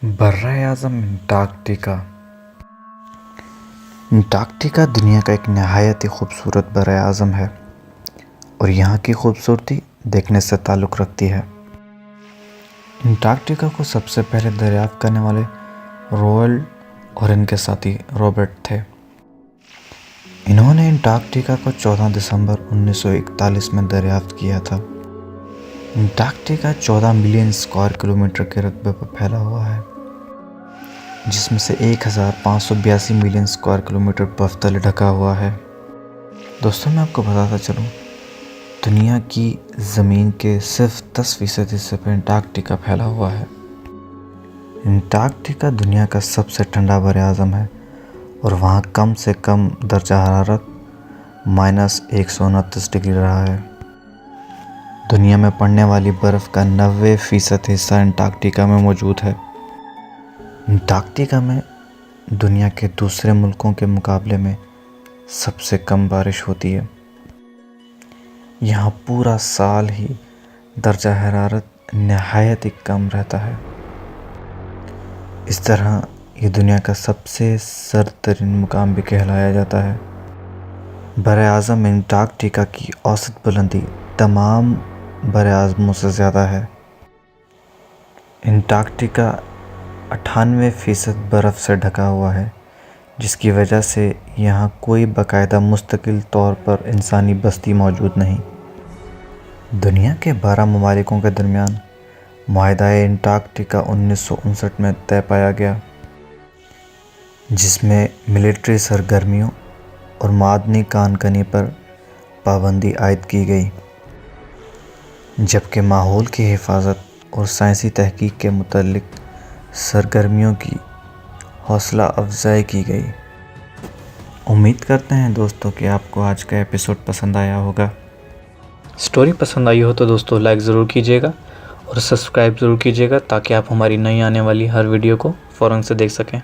براعظم انٹارکٹیکا دنیا کا ایک نہایت ہی خوبصورت براعظم ہے اور یہاں کی خوبصورتی دیکھنے سے تعلق رکھتی ہے۔ انٹارکٹیکا کو سب سے پہلے دریافت کرنے والے روالڈ اور ان کے ساتھی رابرٹ تھے۔ انہوں نے انٹارکٹیکا کو 14 دسمبر 1941 میں دریافت کیا تھا۔ انٹارکٹیکا 14 ملین اسکوائر کلومیٹر کے رقبے پر پھیلا ہوا ہے، جس میں سے 1582 ملین اسکوائر کلومیٹر برف تلے ڈھکا ہوا ہے۔ دوستوں، میں آپ کو بتاتا چلوں، دنیا کی زمین کے صرف 10% حصے پر انٹارکٹیکا پھیلا ہوا ہے۔ انٹارکٹیکا دنیا کا سب سے ٹھنڈا براعظم ہے اور وہاں کم سے کم درجہ حرارت -129 ڈگری رہا ہے۔ دنیا میں پڑنے والی برف کا 90% حصہ انٹارکٹیکا میں موجود ہے۔ انٹارکٹیکا میں دنیا کے دوسرے ملکوں کے مقابلے میں سب سے کم بارش ہوتی ہے۔ یہاں پورا سال ہی درجہ حرارت نہایت ہی کم رہتا ہے۔ اس طرح یہ دنیا کا سب سے سرد ترین مقام بھی کہلایا جاتا ہے۔ براعظم انٹارکٹیکا کی اوسط بلندی تمام براعظموں سے زیادہ ہے۔ انٹارکٹیکا 98% برف سے ڈھکا ہوا ہے، جس کی وجہ سے یہاں کوئی باقاعدہ مستقل طور پر انسانی بستی موجود نہیں۔ دنیا کے 12 ممالکوں کے درمیان معاہدہ انٹارکٹیکا 1959 میں طے پایا گیا، جس میں ملٹری سرگرمیوں اور معدنی کان کنی پر پابندی عائد کی گئی، جبکہ ماحول کی حفاظت اور سائنسی تحقیق کے متعلق سرگرمیوں کی حوصلہ افزائی کی گئی۔ امید کرتے ہیں دوستوں کہ آپ کو آج کا ایپیسوڈ پسند آیا ہوگا۔ سٹوری پسند آئی ہو تو دوستوں لائک ضرور کیجیے گا اور سبسکرائب ضرور کیجیے گا، تاکہ آپ ہماری نئی آنے والی ہر ویڈیو کو فوراً سے دیکھ سکیں۔